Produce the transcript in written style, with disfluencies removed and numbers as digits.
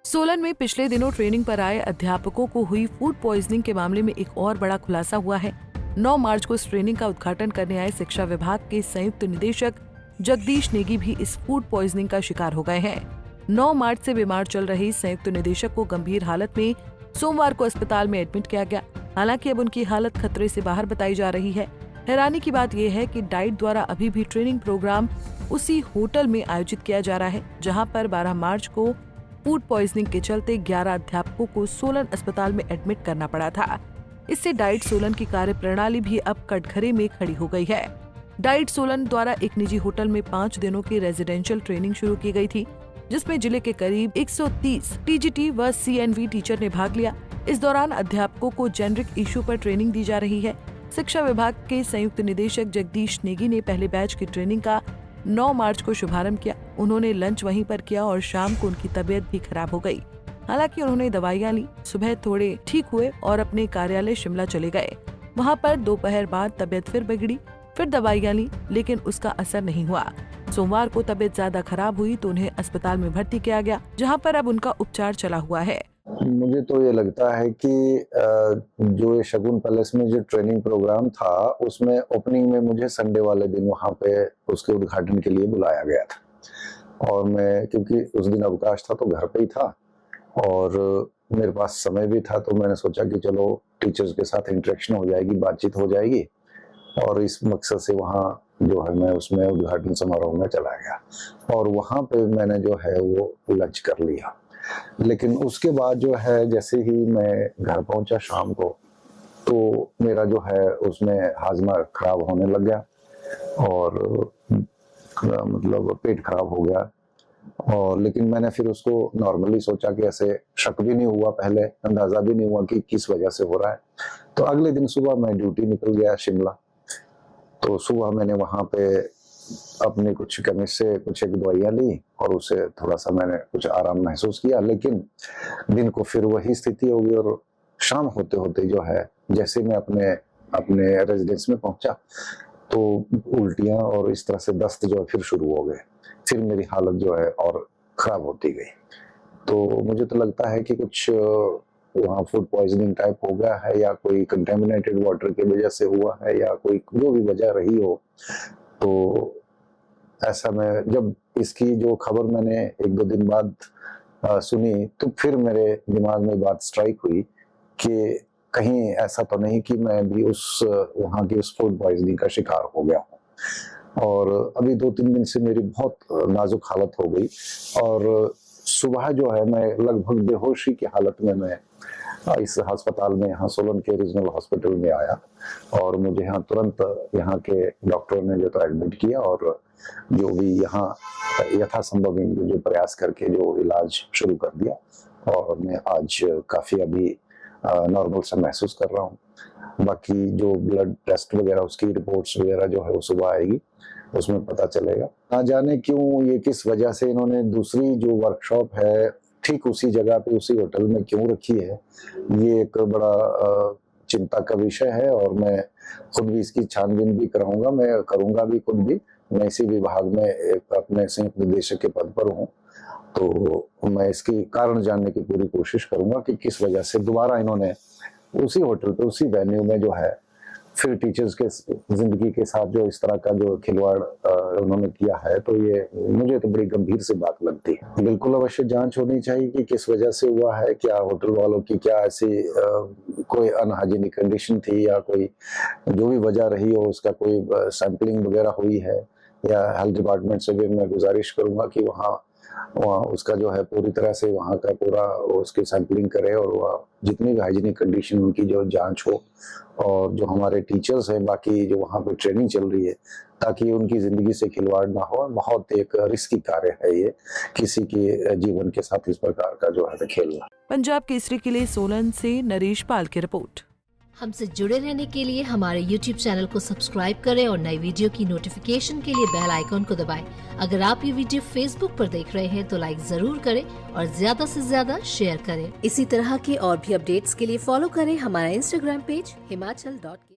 सोलन में पिछले दिनों ट्रेनिंग पर आए अध्यापकों को हुई फूड पॉइजनिंग के मामले में एक और बड़ा खुलासा हुआ है। 9 मार्च को इस ट्रेनिंग का उद्घाटन करने आए शिक्षा विभाग के संयुक्त निदेशक जगदीश नेगी भी इस फूड पॉइजनिंग का शिकार हो गए हैं। 9 मार्च से बीमार चल रही संयुक्त निदेशक को गंभीर हालत में सोमवार को अस्पताल में एडमिट किया गया। हालांकि अब उनकी हालत खतरे से बाहर बताई जा रही है। हैरानी की बात यह है कि डाइट द्वारा अभी भी ट्रेनिंग प्रोग्राम उसी होटल में आयोजित किया जा रहा है, जहां पर 12 मार्च को फूड पॉइजनिंग के चलते 11 अध्यापकों को सोलन अस्पताल में एडमिट करना पड़ा था। इससे डाइट सोलन की कार्यप्रणाली भी अब कटघरे में खड़ी हो गई है। डाइट सोलन द्वारा एक निजी होटल में 5 दिनों की रेजिडेंशियल ट्रेनिंग शुरू की गई थी, जिसमें जिले के करीब 130 टीजीटी व सीएनवी टीचर ने भाग लिया। इस दौरान अध्यापकों को जेनरिक इशू पर ट्रेनिंग दी जा रही है। शिक्षा विभाग के संयुक्त निदेशक जगदीश नेगी ने पहले बैच की ट्रेनिंग का 9 मार्च को शुभारंभ किया। उन्होंने लंच वहीं पर किया और शाम को उनकी तबीयत भी खराब हो गई। हालांकि उन्होंने दवाइयां ली, सुबह थोड़े ठीक हुए और अपने कार्यालय शिमला चले गए। वहां पर दोपहर बाद तबीयत फिर बिगड़ी, फिर दवाइयां ली, लेकिन उसका असर नहीं हुआ। सोमवार को तबीयत ज्यादा खराब हुई तो उन्हें अस्पताल में भर्ती किया गया, जहां पर अब उनका उपचार चला हुआ है। मुझे तो ये लगता है कि जो ये शगुन पैलेस में जो ट्रेनिंग प्रोग्राम था, उसमें ओपनिंग में मुझे संडे वाले दिन वहाँ पे उसके उद्घाटन के लिए बुलाया गया था और मैं क्योंकि उस दिन अवकाश था तो घर पे ही था और मेरे पास समय भी था, तो मैंने सोचा कि चलो टीचर्स के साथ इंटरेक्शन हो जाएगी, बातचीत हो जाएगी और इस मकसद से वहाँ जो है मैं उसमें उद्घाटन समारोह में चला गया और वहाँ पे मैंने जो है वो लंच कर लिया। लेकिन उसके बाद जो है जैसे ही मैं घर पहुंचा शाम को, तो मेरा जो है उसमें हाजमा खराब होने लग गया और मतलब पेट खराब हो गया। और लेकिन मैंने फिर उसको नॉर्मली सोचा कि ऐसे शक भी नहीं हुआ, पहले अंदाजा भी नहीं हुआ कि किस वजह से हो रहा है। तो अगले दिन सुबह मैं ड्यूटी निकल गया शिमला। तो सुबह मैंने वहाँ पे अपनी कुछ केमिस्ट से कुछ एक दवाइयाँ ली और उसे थोड़ा सा मैंने कुछ आराम महसूस किया, लेकिन दिन को फिर वही स्थिति हो गई और शाम होते होते जो है जैसे मैं अपने रेजिडेंस में पहुंचा तो उल्टियां और इस तरह से दस्त जो है फिर शुरू हो गए। फिर मेरी हालत जो है और खराब होती गई। तो मुझे तो लगता है कि कुछ वहाँ फूड पॉइजनिंग टाइप हो गया है या कोई कंटेमिनेटेड वाटर की वजह से हुआ है या कोई जो भी वजह रही हो। तो ऐसा मैं जब इसकी जो खबर मैंने 1-2 दिन बाद सुनी तो फिर मेरे दिमाग में बात स्ट्राइक हुई कि कहीं ऐसा तो नहीं कि मैं भी वहाँ की उस फूड पॉइजनिंग का शिकार हो गया हूँ। और अभी 2-3 दिन से मेरी बहुत नाजुक हालत हो गई और सुबह जो है मैं लगभग बेहोशी की हालत में मैं इस अस्पताल में यहाँ सोलन के रीजनल हॉस्पिटल में आया और मुझे यहाँ तुरंत यहाँ के डॉक्टरों ने जो तो एडमिट किया और जो भी यहाँ यथासंभव जो प्रयास करके जो इलाज शुरू कर दिया और मैं आज काफी अभी नॉर्मल सा महसूस कर रहा हूँ। बाकी जो ब्लड टेस्ट वगैरह उसकी रिपोर्ट्स वगैरह जो है वो सुबह आएगी, उसमें पता चलेगा। ना जाने क्यों ये किस वजह से इन्होंने दूसरी जो वर्कशॉप है ठीक उसी जगह पे उसी होटल में क्यों रखी है, ये एक बड़ा चिंता का विषय है और मैं खुद भी इसकी छानबीन भी कराऊंगा, मैं करूंगा भी खुद भी। मैं इसी विभाग में एक अपने संयुक्त निदेशक के पद पर हूँ, तो मैं इसकी कारण जानने की पूरी कोशिश करूंगा कि किस वजह से दोबारा इन्होंने उसी होटल पे उसी वेन्यू में जो है फिर टीचर्स के जिंदगी के साथ जो इस तरह का जो खिलवाड़ उन्होंने किया है। तो ये मुझे तो बड़ी गंभीर सी बात लगती है। बिल्कुल अवश्य जांच होनी चाहिए कि किस वजह से हुआ है, क्या होटल वालों की क्या ऐसी कोई अनहाइजीनिक कंडीशन थी या कोई जो भी वजह रही हो उसका कोई सैंपलिंग वगैरह हुई है, या हेल्थ डिपार्टमेंट से भी मैं गुजारिश करूंगा कि वहाँ उसका जो है पूरी तरह से वहाँ का पूरा उसकी सैंपलिंग करे और वह जितनी भी हाइजीनिक कंडीशन उनकी जो जांच हो और जो हमारे टीचर्स हैं बाकी जो वहाँ पे ट्रेनिंग चल रही है ताकि उनकी जिंदगी से खिलवाड़ ना हो। बहुत एक रिस्की कार्य है ये, किसी के जीवन के साथ इस प्रकार का जो है खेलना। पंजाब केसरी के लिए सोलन से नरेश पाल की रिपोर्ट। हमसे जुड़े रहने के लिए हमारे YouTube चैनल को सब्सक्राइब करें और नई वीडियो की नोटिफिकेशन के लिए बेल आइकॉन को दबाएं। अगर आप ये वीडियो Facebook पर देख रहे हैं तो लाइक जरूर करें और ज्यादा से ज्यादा शेयर करें। इसी तरह के और भी अपडेट्स के लिए फॉलो करें हमारा Instagram पेज himachal.ke।